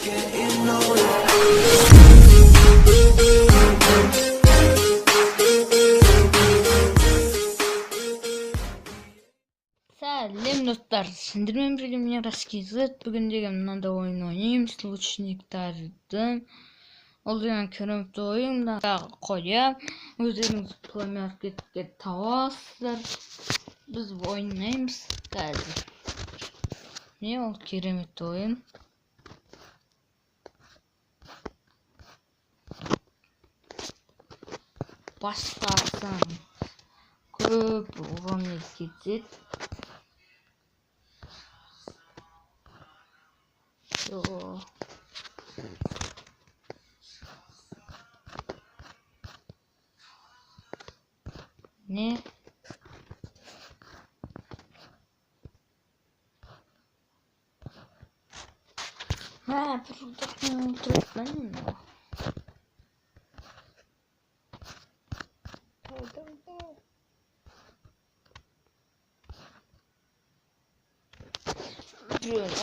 Сәлем достар, сендермен бірге мен Раскизет. Бүгіндегі мынандай ойын ойнаймыз, лучниктардың. Ол деген керемет ойын қоям. Өздеріңіз пламенетке табасыздар. Біз ойнаймыз қазір. Не ол керемет ойын. Бастарсаң көп уровень кетеді. Не?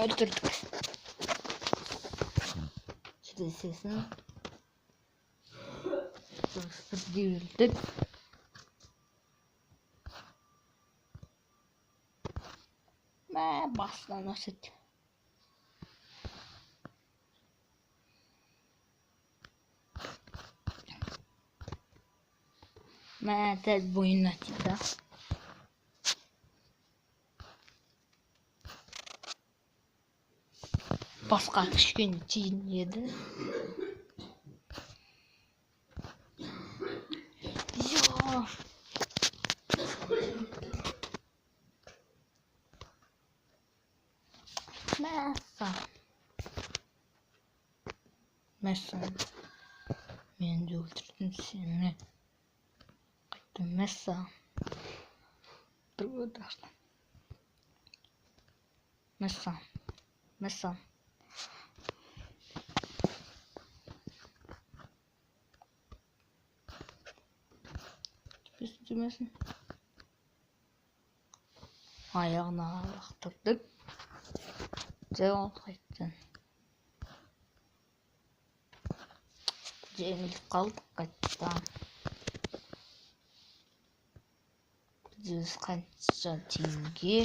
Öldürdük. Şurada sesini. Değildik. Basla nasıl? Tez boyun atıyla. Басқа кішкене тиын еді. Мәссам. Мен де өлтірдім сені. Қайттым мәссам. Бір өдірлі. Мәссам. Üstümesin. Ayağına lақтырдық. Жауын қайттын. Жеңіліп қалдық қайттан. Жүз қанша теңге.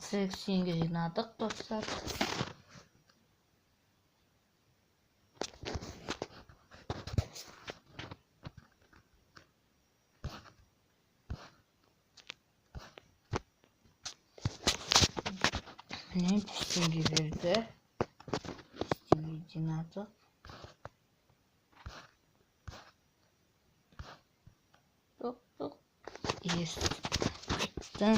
Сексенге жинадық достар. Міне теңге берді. Теңге жинадық. Жоқ. Ес. Қайттан.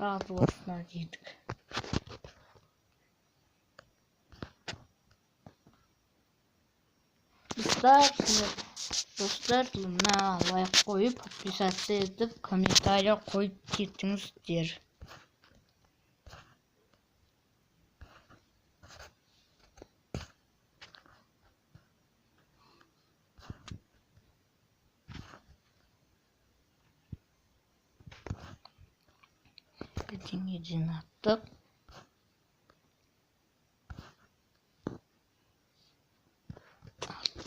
Радуасына жедік. Достар, мына лайк қойып, подписаться етіп, комментария қойып кетіңіздер. Теңге жинаттық.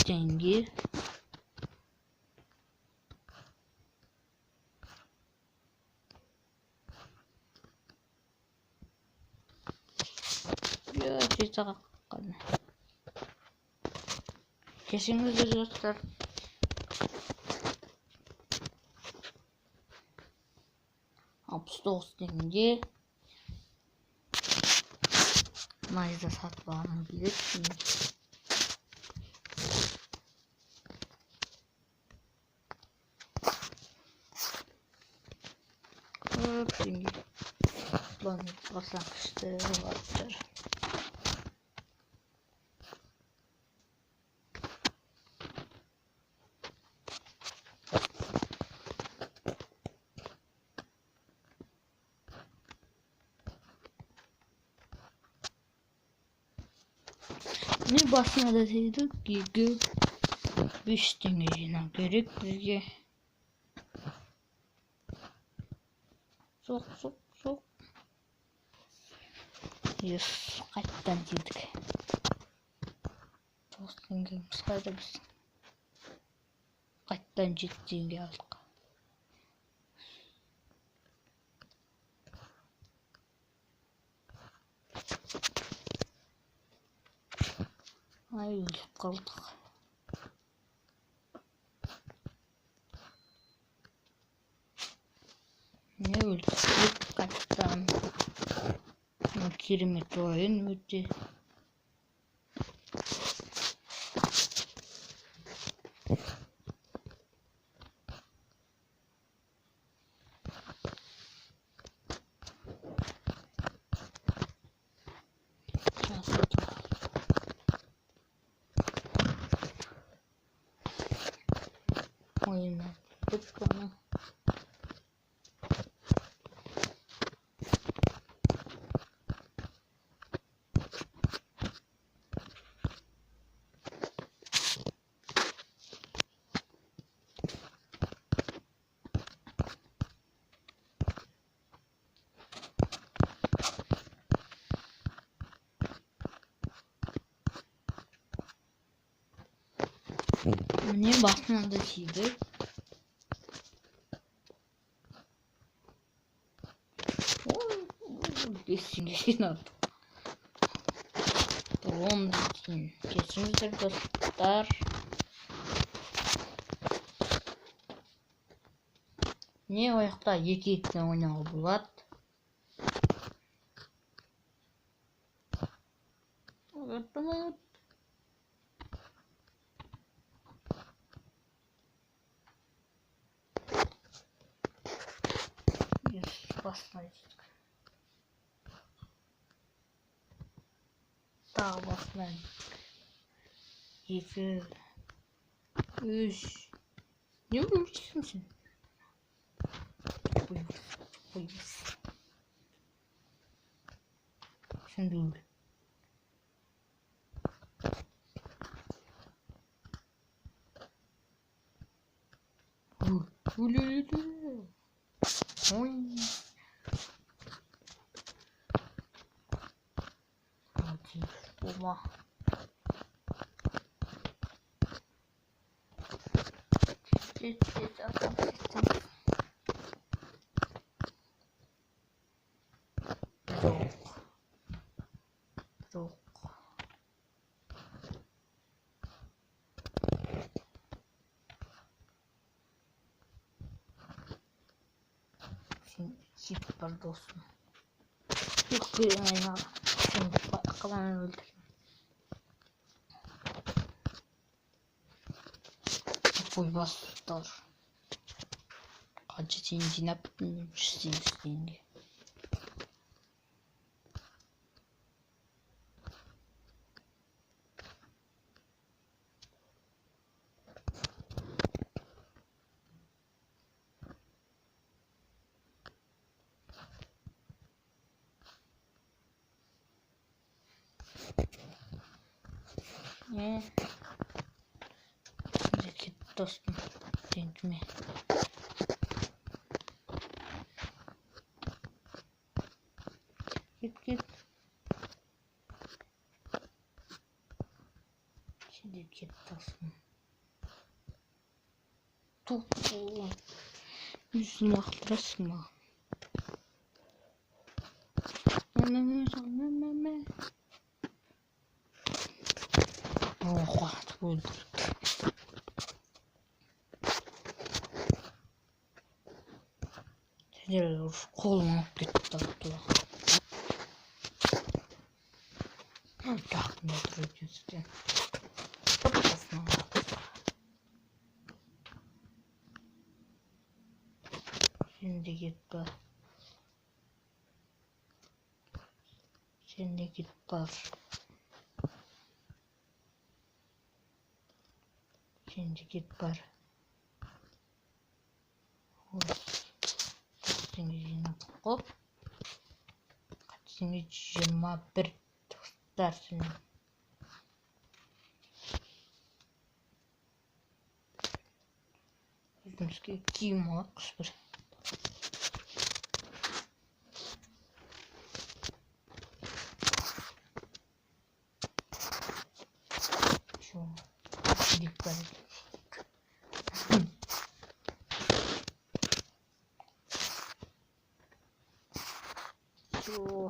Теңге. Жеті қаққаны. Кесіңіздер достар. $69 Майзда сатып алғым келеді. Теңге. Планет басаң күшті олаттыр. Ne basına da saydık ki 5 tenge жинау керек бізге. Соқ. Ес, қайттан жедік. 9 теңгеміз қайда біз? Қайттан 7 теңге алдық. Ай, өліп қалдық. Не өлдік қайттан. Керемет ойын өте. Oyunlar tutup bana. Mine basmadan da çizdik. Besin aldım. Onun için kesinlikle dostlar. Ne ayakta iki oynağı bulat. Evet. Basmayız. Daha basmayız. 2 3 Ne vurursun sen? Buyur. Şimdi öl. Öl. Oy. Hadi baba. Yok. Şimdi çift var dostum. Yok bir ayna. Şimdi kalanı öldüreyim. Koy bastır. Acı zincine zincine. Ne? Zeki dostum. Denk mi? Git. Şimdi git dostum. Topu. Yüzünü aktarasın. Meme. Oh, öldürdük. Neler koluma gitti atla. Takma duruyorsun. Kafasına bak. Şimdi git bak. Şimdi git bak. Şimdi git bak. Hop. Kaçıncı 21 dostlar senin. бетімізге киім алайықшы бір.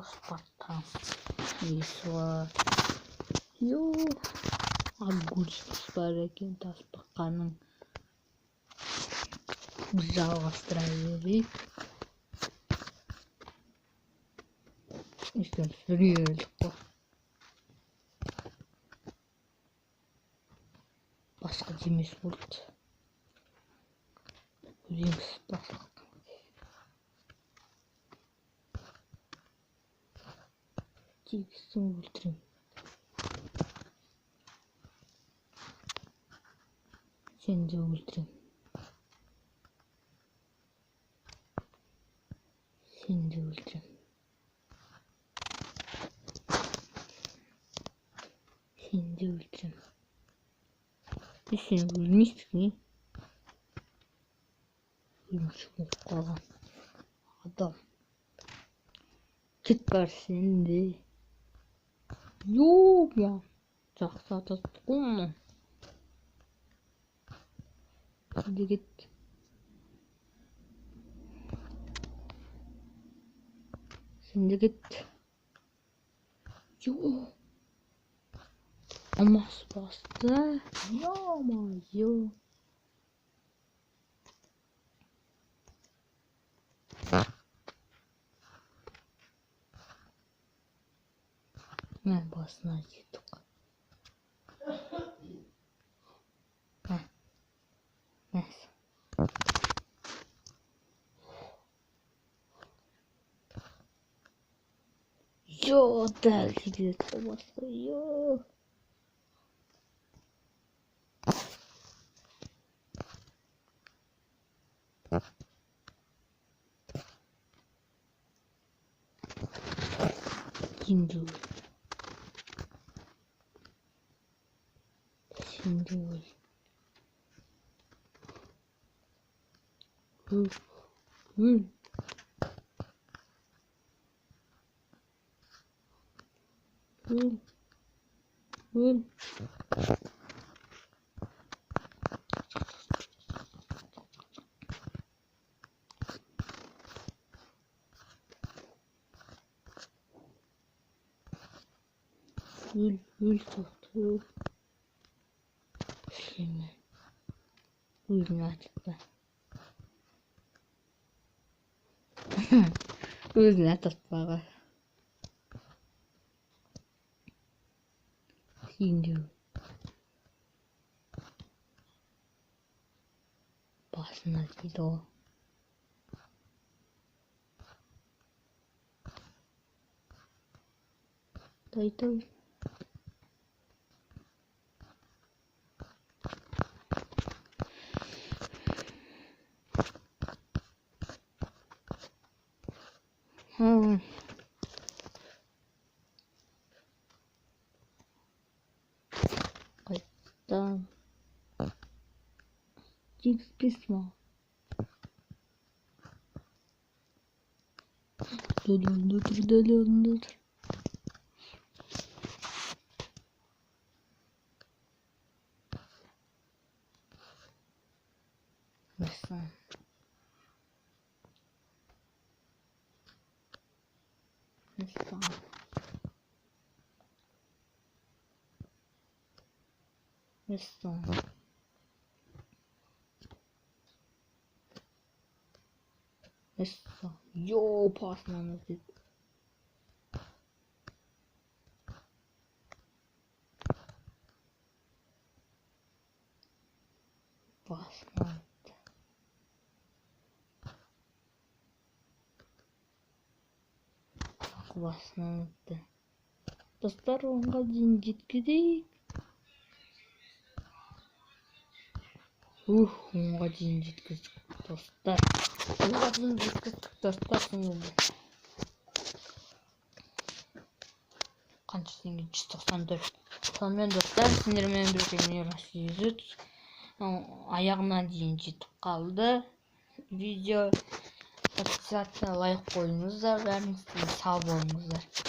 Спартан. Весла. Огурчик бар екен, тасбақаның. Біз жалғастыра берейік. Өйткені сүрелдік қой. Басқа демес болды. Өзеңіз басқа. Тегістің өлтірем. Сен де өлтірем. Сен де өлтірем. Сен де өлтірем. Сен өлмейсің, не? Өлміші болып қалған адам. Кет бар сен де. Ёма, жақсы атады ғой. Сен де кет. Сен де кет. Алмас басты. Ё-ма-ё. Мен басына жеттік. Ё, дәл жігет болмаса, ё. Енді өл. Сен де өл. Өл. Өл. Өл. Өл. Өл тоқты, өл. Шлеме. Өлін атыпты. Өзін ататпаға. Сен де өл. Басына дейді ол. Дай. Қайттан. Текст письма. Далённый. Ё, опасно она здесь. Опасно. Опасно. Достар онға дейін жеткізейік. Онға дейін жеткіздік, достар. Онға дейін жеткіздік, достар. Қанша теңге? 194. Сонымен достар, сендермен бірге аяғына дейін жетіп қалды видео. Подписаться, лайк қойыңыздар, бәріңіз сау болыңыздар.